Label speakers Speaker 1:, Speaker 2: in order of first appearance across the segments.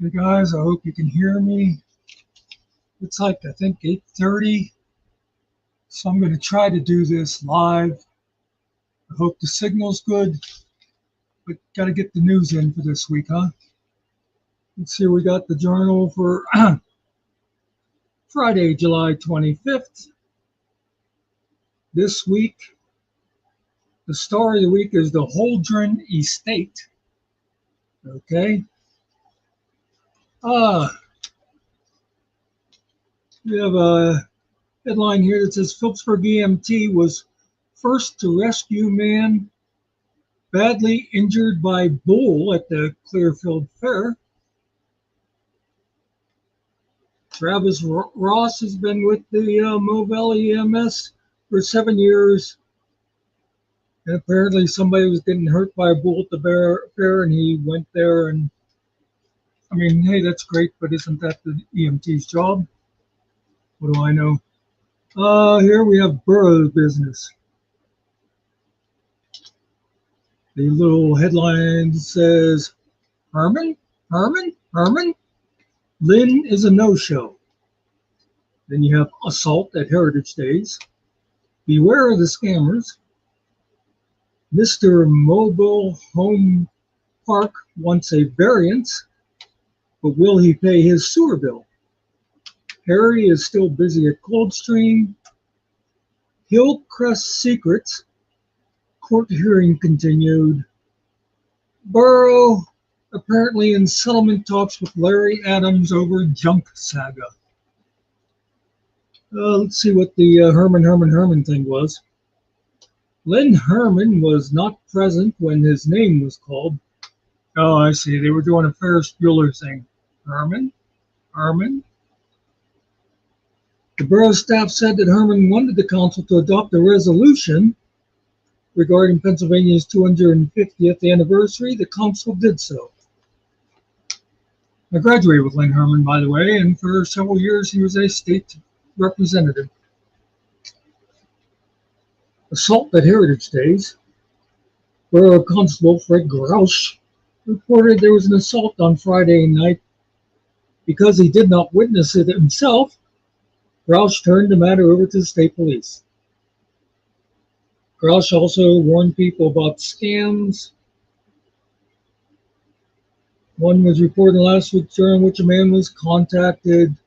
Speaker 1: Hey guys, I hope you can hear me. It's like I think 8:30, so I'm going to try to do this live. I hope the signal's good, but got to get the news in for this week, huh? Let's see, we got the journal for Friday, July 25th. This week, the story of the week is the Holdren Estate. Okay. We have a headline here that says Phillipsburg EMT was first to rescue man badly injured by bull at the Clearfield Fair. Travis Ross has been with the Mo Valley EMS for 7 years. And apparently somebody was getting hurt by a bull at the fair, and he went there. And I mean, hey, that's great, but isn't that the EMT's job? What do I know? Here we have Burroughs business. The little headline says, Herman. Lynn is a no-show. Then you have assault at Heritage Days. Beware of the scammers. Mr. Mobile Home Park wants a variance, but will he pay his sewer bill? Harry is still busy at Coldstream. Hillcrest Secrets. Court hearing continued. Borough apparently in settlement talks with Larry Adams over junk saga. Let's see what the Herman thing was. Lynn Herman was not present when his name was called. Oh, I see. They were doing a Ferris Bueller thing. Herman. The borough staff said that Herman wanted the council to adopt a resolution regarding Pennsylvania's 250th anniversary. The council did so. I graduated with Lynn Herman, by the way, and for several years he was a state representative. Assault at Heritage Days. Borough Constable Fred Grouch reported there was an assault on Friday night. Because he did not witness it himself, Grouch turned the matter over to the state police. Grouch also warned people about scams. One was reported last week during which a man was contacted,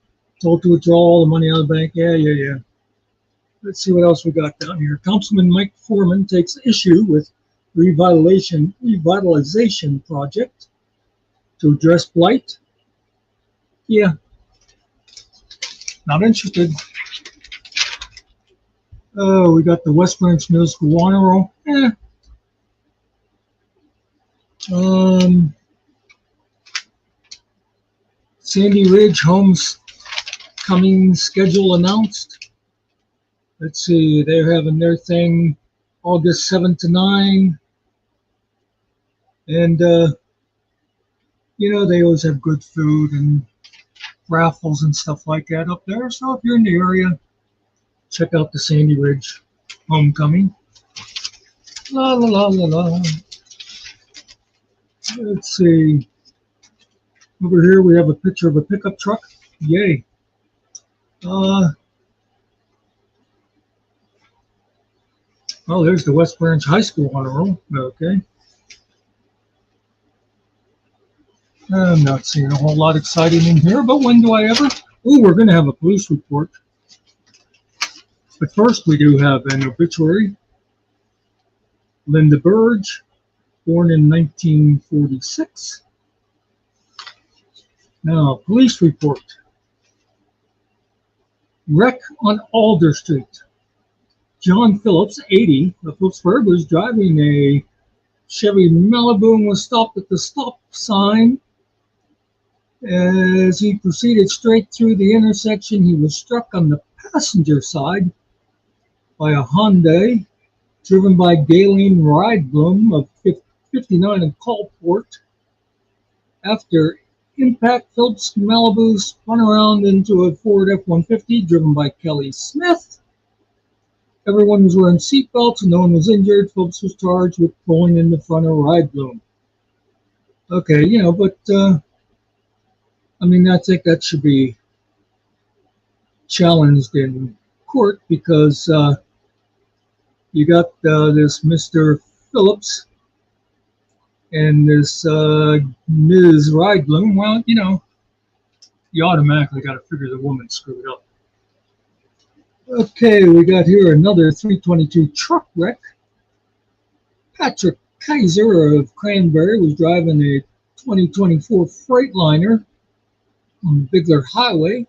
Speaker 1: told to withdraw all the money out of the bank. Yeah. Let's see what else we got down here. Councilman Mike Foreman takes issue with revitalization project to address blight. Yeah, not interested. Oh, we got the West Branch Middle School honor roll. Sandy Ridge homecoming schedule announced. Let's see, they're having their thing August 7 to 9. And, they always have good food and raffles and stuff like that up there. So if you're in the area, check out the Sandy Ridge homecoming. La. Let's see. Over here we have a picture of a pickup truck. Yay. Well, there's the West Branch High School honor roll. Okay. I'm not seeing a whole lot exciting in here, but when do I ever? Oh, we're going to have a police report. But first, we do have an obituary. Linda Burge, born in 1946. Now, police report. Wreck on Alder Street. John Phillips, 80, of Phillipsburg, was driving a Chevy Malibu and was stopped at the stop sign. As he proceeded straight through the intersection, he was struck on the passenger side by a Hyundai driven by Galen Rydblom of 59 of Colport. After impact, Phillips' Malibu spun around into a Ford F-150 driven by Kelly Smith. Everyone was wearing seatbelts and no one was injured. Phillips was charged with pulling in the front of Rydblom. Okay, but I mean, I think that should be challenged in court because you got this Mr. Phillips and this Ms. Rydblum. Well, you know, you automatically got to figure the woman screwed up. Okay, we got here another 322 truck wreck. Patrick Kaiser of Cranberry was driving a 2024 Freightliner on the Bigler Highway.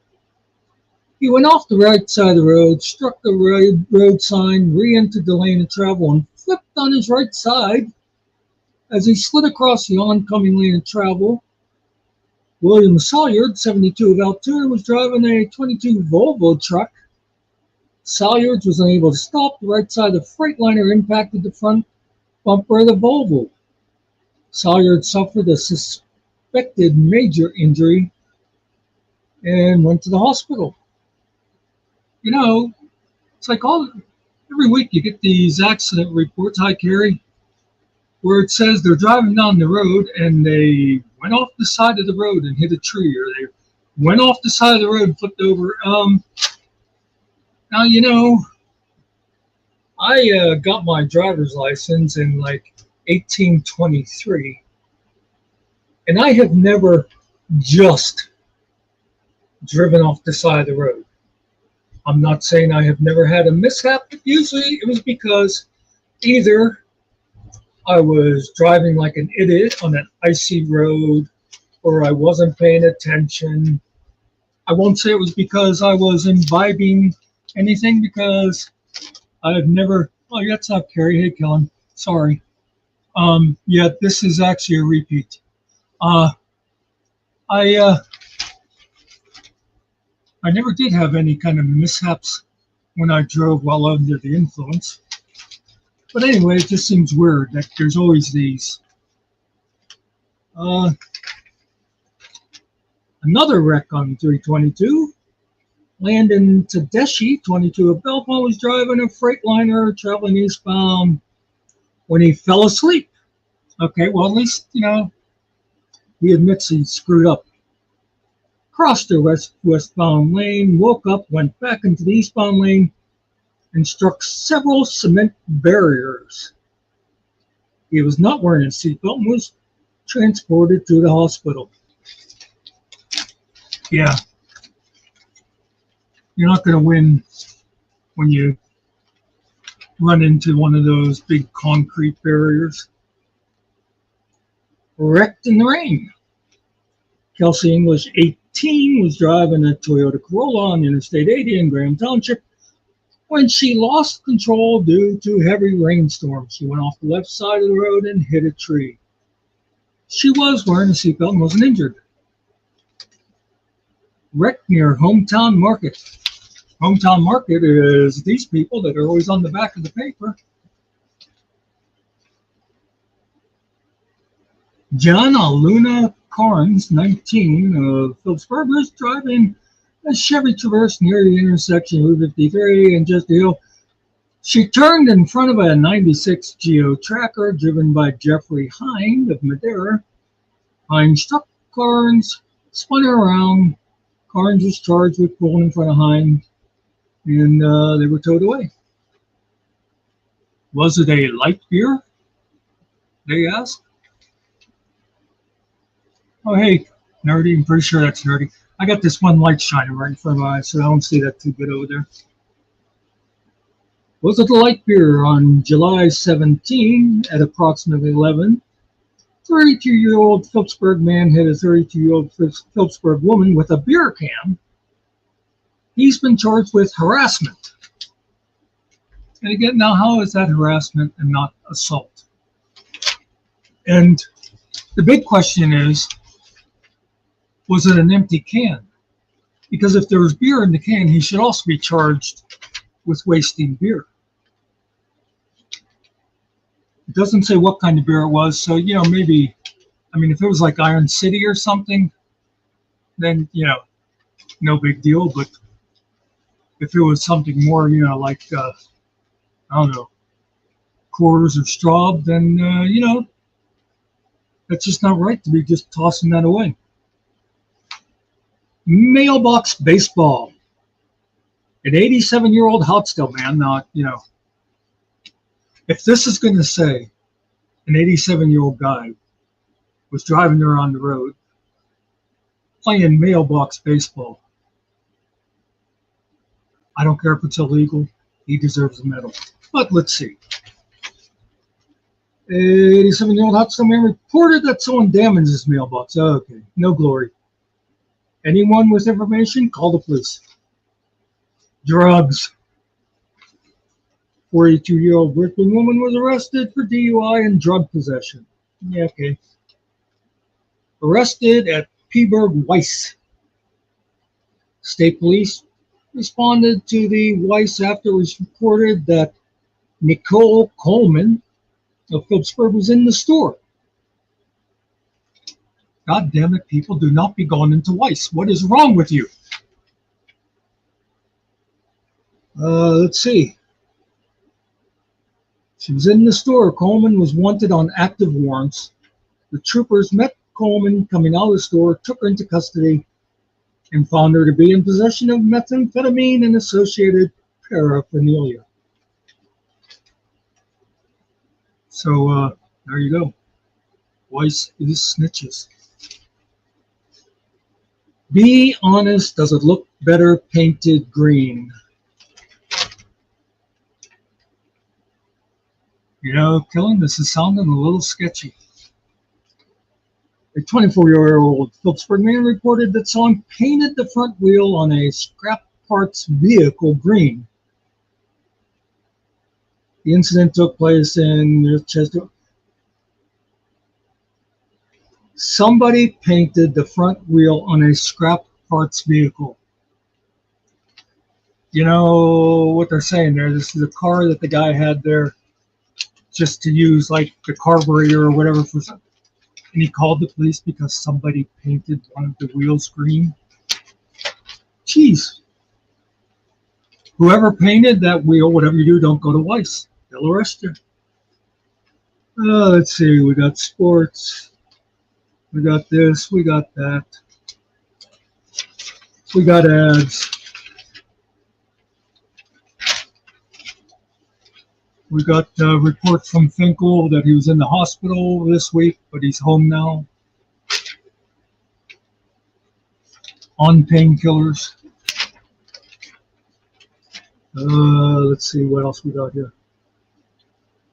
Speaker 1: He went off the right side of the road, struck the road sign, re-entered the lane of travel, and flipped on his right side. As he slid across the oncoming lane of travel, William Salyard, 72 of Altoona, was driving a 22 Volvo truck. Salyard was unable to stop. The right side of the Freightliner impacted the front bumper of the Volvo. Salyard suffered a suspected major injury and went to the hospital. You know, it's like every week you get these accident reports, hi Carrie, where it says they're driving down the road and they went off the side of the road and hit a tree, or they went off the side of the road and flipped over. Now, you know, I got my driver's license in like 1823, and I have never just driven off the side of the road. I'm not saying I have never had a mishap, but usually it was because either I was driving like an idiot on an icy road, or I wasn't paying attention. I won't say it was because I was imbibing anything, because I've never. Oh, yeah, that's not Carrie. Hey, Kellen. Sorry. Yeah, this is actually a repeat. I never did have any kind of mishaps when I drove while under the influence. But anyway, it just seems weird that there's always these. Another wreck on 322. Landon Tedeschi, 22 of Belmont, was driving a Freightliner traveling eastbound when he fell asleep. Okay, well, at least, you know, he admits he screwed up. Crossed the westbound lane, woke up, went back into the eastbound lane, and struck several cement barriers. He was not wearing a seatbelt and was transported to the hospital. Yeah. You're not going to win when you run into one of those big concrete barriers. Wrecked in the rain. Kelsey English, 18, was driving a Toyota Corolla on Interstate 80 in Graham Township when she lost control due to heavy rainstorm. She went off the left side of the road and hit a tree. She was wearing a seatbelt and wasn't injured. Wreck near Hometown Market. Hometown Market is these people that are always on the back of the paper. John Aluna Carnes, 19, of Phillipsburg, was driving a Chevy Traverse near the intersection of Route 53 and Just Hill. She turned in front of a 96 Geo Tracker driven by Jeffrey Hind of Madera. Hind struck Carnes, spun her around. Carnes was charged with pulling in front of Hind, and they were towed away. Was it a light beer? They asked. Oh, hey, Nerdy. I'm pretty sure that's Nerdy. I got this one light shining right in front of my eyes, so I don't see that too good over there. Was it a light beer on July 17 at approximately 11? 32-year-old Phillipsburg man hit a 32-year-old Phillipsburg woman with a beer can. He's been charged with harassment. And again, now how is that harassment and not assault? And the big question is, was it an empty can? Because if there was beer in the can, he should also be charged with wasting beer. It doesn't say what kind of beer it was, so, you know, maybe, I mean, if it was like Iron City or something, then, you know, no big deal. But if it was something more, you know, like, I don't know, Coors or Straub, then, you know, that's just not right to be just tossing that away. Mailbox baseball. An 87-year-old Hotstell man. Now, if this is going to say an 87-year-old guy was driving around the road playing mailbox baseball, I don't care if it's illegal. He deserves a medal. But let's see. 87-year-old Hotstell man reported that someone damaged his mailbox. Okay, no glory. Anyone with information, call the police. Drugs. 42-year-old Brooklyn woman was arrested for DUI and drug possession. Yeah, okay. Arrested at Peaburg Weiss. State police responded to the Weiss after it was reported that Nicole Coleman of Phillipsburg was in the store. God damn it, people, do not be going into Weiss. What is wrong with you? Let's see. She was in the store. Coleman was wanted on active warrants. The troopers met Coleman coming out of the store, took her into custody, and found her to be in possession of methamphetamine and associated paraphernalia. So, there you go. Weiss is snitches. Be honest, does it look better painted green? Killing, this is sounding a little sketchy. A 24-year-old Phillipsburg man reported that someone painted the front wheel on a scrap parts vehicle green. The incident took place in Chester. Somebody painted the front wheel on a scrap parts vehicle. You know what they're saying there? This is a car that the guy had there just to use like the carburetor or whatever for something. And he called the police because somebody painted one of the wheels green. Jeez. Whoever painted that wheel, whatever you do, don't go to Weiss. They'll arrest you. Let's see. We got sports. We got this. We got that. We got ads. We got a report from Finkel that he was in the hospital this week, but he's home now. On painkillers. Let's see what else we got here.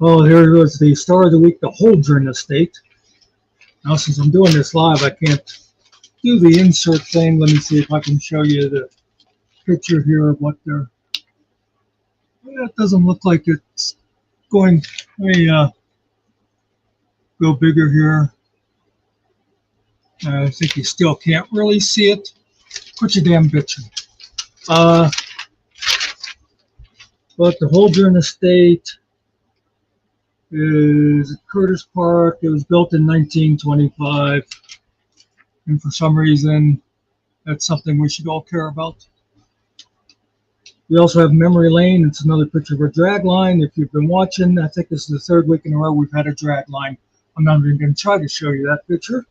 Speaker 1: Oh, here was the star of the week, the Holdren estate. Now, since I'm doing this live, I can't do the insert thing. Let me see if I can show you the picture here of what they're. Yeah, it doesn't look like it's going. Let me go bigger here. I think you still can't really see it. Put your damn picture. But the Holdren estate is at Curtis Park. It was built in 1925. And for some reason, that's something we should all care about. We also have Memory Lane. It's another picture of a drag line. If you've been watching, I think this is the third week in a row we've had a drag line. I'm not even going to try to show you that picture.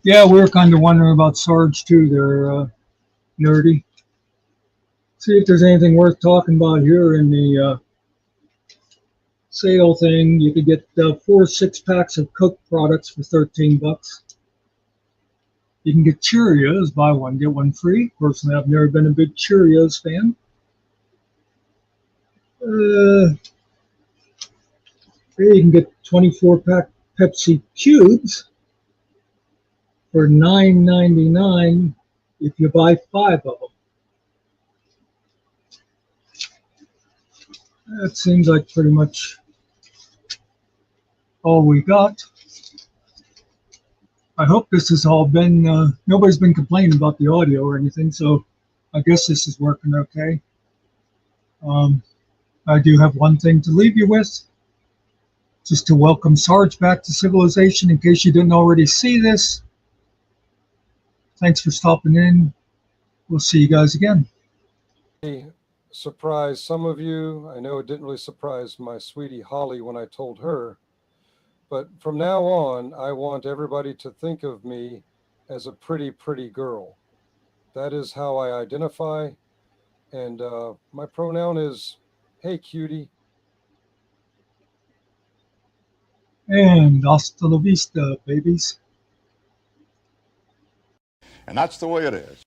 Speaker 1: Yeah, we were kind of wondering about Sarge too. They're nerdy. See if there's anything worth talking about here in the sale thing. You could get 4 6-packs of Coke products for $13. You can get Cheerios, buy one, get one free. Personally, I've never been a big Cheerios fan. You can get 24-pack Pepsi Cubes for $9.99 if you buy 5 of them. That seems like pretty much all we got. I hope this has all been, nobody's been complaining about the audio or anything, so I guess this is working okay. I do have one thing to leave you with, just to welcome Sarge back to civilization in case you didn't already see this. Thanks for stopping in. We'll see you guys again.
Speaker 2: Surprise some of you. I know it didn't really surprise my sweetie Holly when I told her But from now on, I want everybody to think of me as a pretty, pretty girl. That is how I identify. And my pronoun is, hey, cutie.
Speaker 1: And hasta la vista, babies.
Speaker 3: And that's the way it is.